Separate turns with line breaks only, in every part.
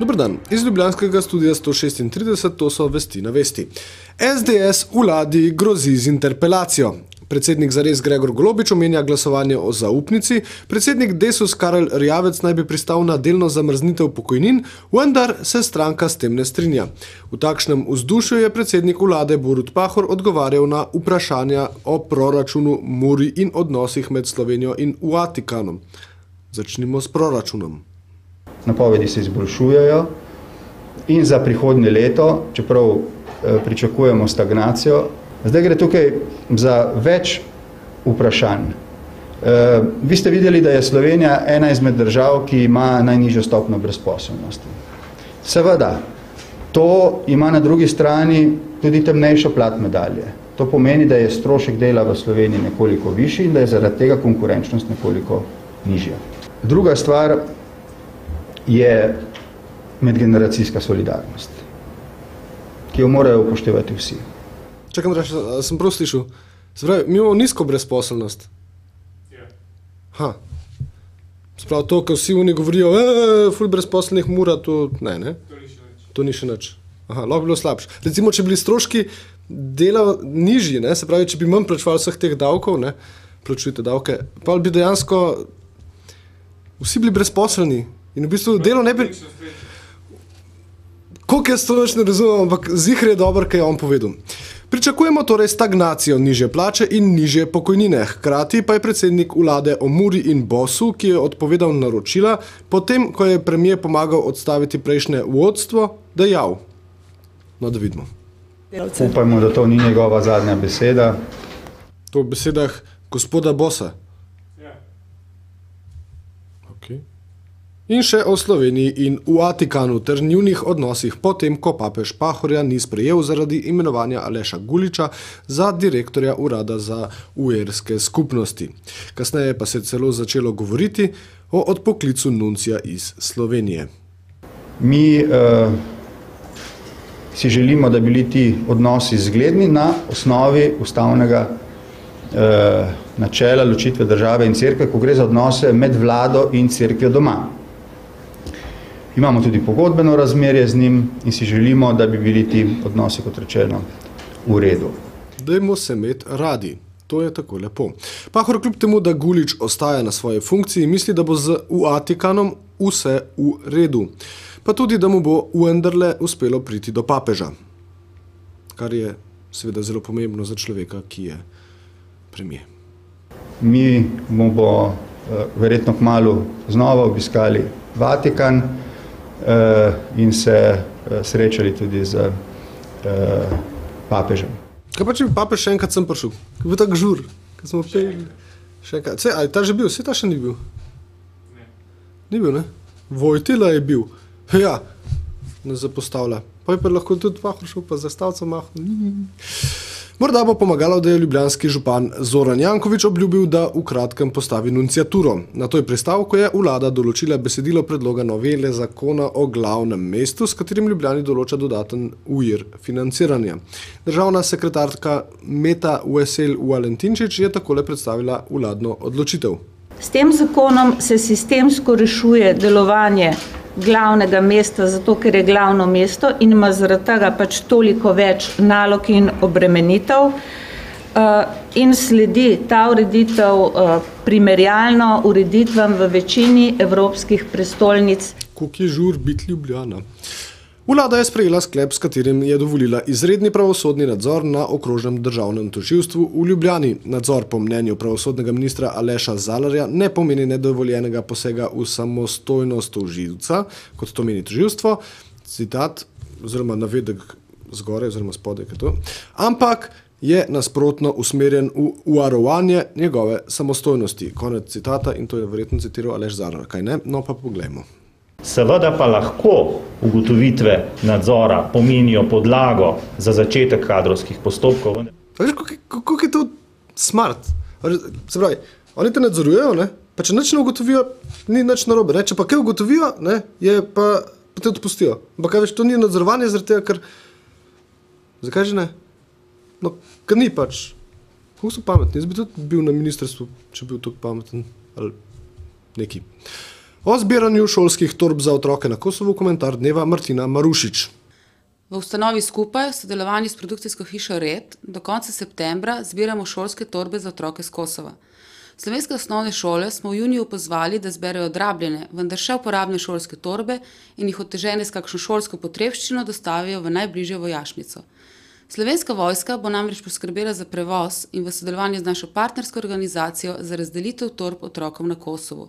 Dober dan, iz ljubljanskega studia 136, to so vesti na vesti. SDS vladi grozi z interpelacijo. Predsednik zares Gregor Golobič omenja glasovanje o zaupnici, predsednik Desus Karel Erjavec naj bi pristal na delno zamrznitev pokojnin, vendar se stranka s tem ne strinja. V takšnem vzdušju je predsednik vlade Borut Pahor odgovarjal na vprašanja o proračunu, Muri in odnosih med Slovenijo in Vatikanom. Začnimo s proračunom.
Napovedi se izboljšujejo in za prihodnje leto, čeprav pričakujemo stagnacijo. Zdaj gre tukaj za več vprašanj. Vi ste videli, da je Slovenija ena izmed držav, ki ima najnižjo stopnjo brezposelnosti. Seveda, to ima na drugi strani tudi temnejšo plat medalje. To pomeni, da je strošek dela v Sloveniji nekoliko višji in da je zaradi tega konkurenčnost nekoliko nižja. Druga stvar je medgeneracijska solidarnost, ki jo morajo upoštevati vsi.
Čakam, sem prav slišal. Se pravi, mi imamo nizko brezposelnost. Ha. Se pravi, to, ko vsi oni govorijo, ful brezposelnih Mura, to ne? To ni še nič. Aha, lahko bi bilo slabše. Recimo, če bili stroški dela nižji, ne? Se pravi, če bi manj plačevali vseh teh davkov, ne? Plačujete davke, pa bi dejansko vsi bili brezposelni. In v bistvu delo ne bi... Koliko jaz to več ne razumem, ampak zihr je dober, kaj je on povedal. Pričakujemo torej stagnacijo, nižje plače in nižje pokojnine. Hkrati pa je predsednik vlade o Muri in Bosu, ki je odpovedal naročila, potem, ko je premier pomagal odstaviti prejšnje vodstvo, dejal. No, da vidimo.
Upajmo, da to ni njegova zadnja beseda.
To v besedah gospoda Bosa. In še o Sloveniji in Vatikanu ter njunih odnosih potem, ko papež Pahorja ni sprejel zaradi imenovanja Aleša Guliča za direktorja urada za uerske skupnosti. Kasneje pa se je celo začelo govoriti o odpoklicu nuncija iz Slovenije.
Mi si želimo, da bili ti odnosi zgledni na osnovi ustavnega načela ločitve države in cerkve, ko gre za odnose med vlado in cerkvijo doma. Imamo tudi pogodbeno razmerje z njim in si želimo, da bi bili ti odnosi, kot rečeno, v redu.
Dajmo se imeti radi. To je tako lepo. Pahor kljub temu, da Gulič ostaja na svoji funkciji, misli, da bo z Vatikanom vse v redu. Pa tudi, da mu bo vendarle uspelo priti do papeža. Kar je seveda zelo pomembno za človeka, ki je premier.
Mi bo verjetno kmalu znova obiskali Vatikan in se srečali tudi z papežem.
Kaj pa, če bi papež še enkrat sem prišel? Kaj bi tak žur? Kaj smo peli? Še enkrat. Ali ta že bil? Vse ta še ni bil? Ne. Ni bil, ne? Vojtila je bil. Ja, ne zapostavlja. Pa je pa lahko tudi Pahor šel pa zastavca mahnu. Morda bo pomagalo, da je ljubljanski župan Zoran Janković obljubil, da v kratkem postavi nunciaturo. Na toj pristavku je vlada določila besedilo predloga novele zakona o glavnem mestu, s katerim Ljubljani določa dodaten vir financiranja. Državna sekretarka Meta Veselj Valentinčič je takole predstavila vladno odločitev.
S tem zakonom se sistemsko rešuje delovanje glavnega mesta, zato ker je glavno mesto in ima zaradi tega pač toliko več nalog in obremenitev in sledi ta ureditev primerjalno ureditvam v večini evropskih prestolnic.
Koliko je žur biti Ljubljana? Vlada je sprejela sklep, s katerim je dovolila izredni pravosodni nadzor na okrožnem državnem tožilstvu v Ljubljani. Nadzor po mnenju pravosodnega ministra Aleša Zalarja ne pomeni nedovoljenega posega v samostojnost tožilca, kot to meni tožilstvo, citat, oziroma navedek zgoraj, oziroma spodaj, ampak je nasprotno usmerjen v varovanje njegove samostojnosti. Konec citata in to je verjetno citiral Aleš Zalar, kaj ne? No pa poglejmo.
Seveda pa lahko ugotovitve nadzora pomenijo podlago za začetek kadrovskih postopkov.
Kako je to smart? Se pravi, oni te nadzorujejo, ne? Pa če nič ne ugotovijo, ni nič narobe. Ne? Če pa kaj ugotovijo, ne? Je pa te odpustijo. Ampak kaj več, to ni nadzorovanje, zaradi tega, ker Zakaj že ne? No, ker ni pač. Kako so pametni? Jaz bi tudi bil na ministrstvu, če bi bil tako pameten. Ali neki. O zbiranju šolskih torb za otroke na Kosovu komentar dneva Martina Marušič.
V ustanovi Skupaj v sodelovanju s produkcijsko hišo Red do konca septembra zbiramo šolske torbe za otroke z Kosova. Slovenske osnovne šole smo v juniju pozvali, da zberejo odrabljene, vendar še uporabne šolske torbe in jih otežene s kakšno šolsko potrebščino dostavijo v najbližjo vojašnico. Slovenska vojska bo namreč poskrbela za prevoz in v sodelovanju z našo partnersko organizacijo za razdelitev torb otrokom na Kosovu.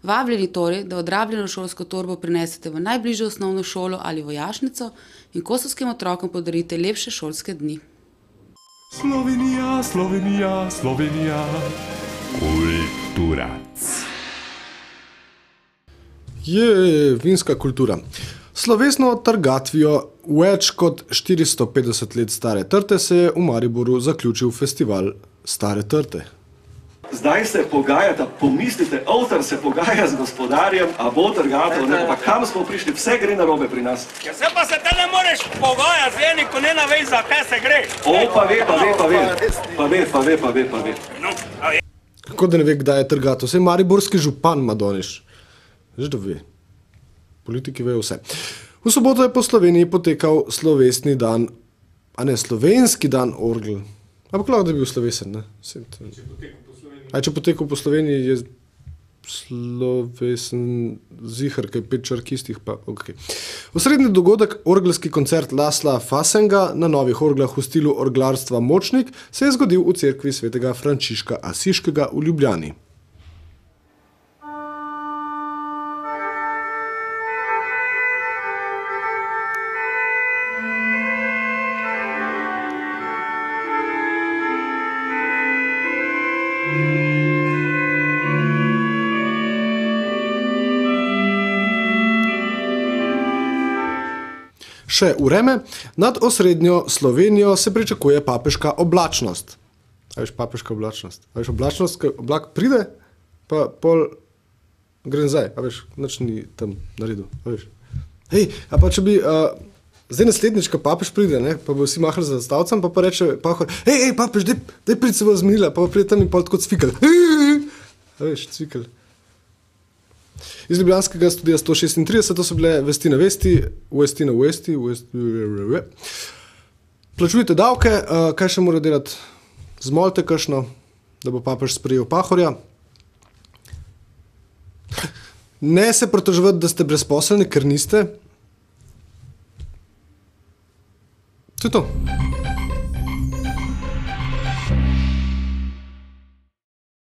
Vabljeni torej, da odrabljeno šolsko torbo prinesete v najbližjo osnovno šolo ali vojašnico in kosovskim otrokom podarite lepše šolske dni.
Slovenija, Slovenija, Slovenija. Kulturac.
Je vinska kultura. Slovesno trgatvijo več kot 450 let stare trte se je v Mariboru zaključil festival Stare trte.
Zdaj se pogajata, pomislite, avtor se pogaja z gospodarjem, a bo trgatev, ne, pa kam smo prišli, vse gre narobe pri nas.
Ja se pa se te ne moreš pogajati z enim, ko ne navej, za kaj se gre.
O, pa ve. No,
Kako da ne ve, kdaj je trgatev? Vse mariborski župan Madoniš. Že da ve. Politiki vejo vse. V soboto je po Sloveniji potekal slovesni dan, a ne, slovenski dan orgel. Ampak lahko da bi bil slovesen, ne? Če potekal po Sloveniji, je slovesen zihar, kaj 5 črk istih, pa ok. Osrednji dogodek, orgelski koncert Lasla Fasenga na novih orglah v stilu orglarstva Močnik, se je zgodil v cerkvi svetega Frančiška Asiškega v Ljubljani. Še vreme, nad osrednjo Slovenijo se pričakuje papeška oblačnost. A veš, papeška oblačnost? A veš, oblačnost, ko oblak pride, pa pol gre nazaj. A veš, nič ni tam naredil. A veš. Hej, a pa če bi, zdaj naslednjič, ko papež pride, ne, pa bo vsi mahali za stavcem, pa reče pahor, hej, papež, daj pridi se bo zmenila, pa pride tam in pol tako cvikal. A veš, cvikal. Iz ljubljanskega studija 136, to so bile vesti na vesti, vesti na vesti, plačujte davke, kaj še mora delati? Zmolite kakšno, da bo papež sprejel pahorja. Ne se pritoževati, da ste brezposelni, ker niste. To je to.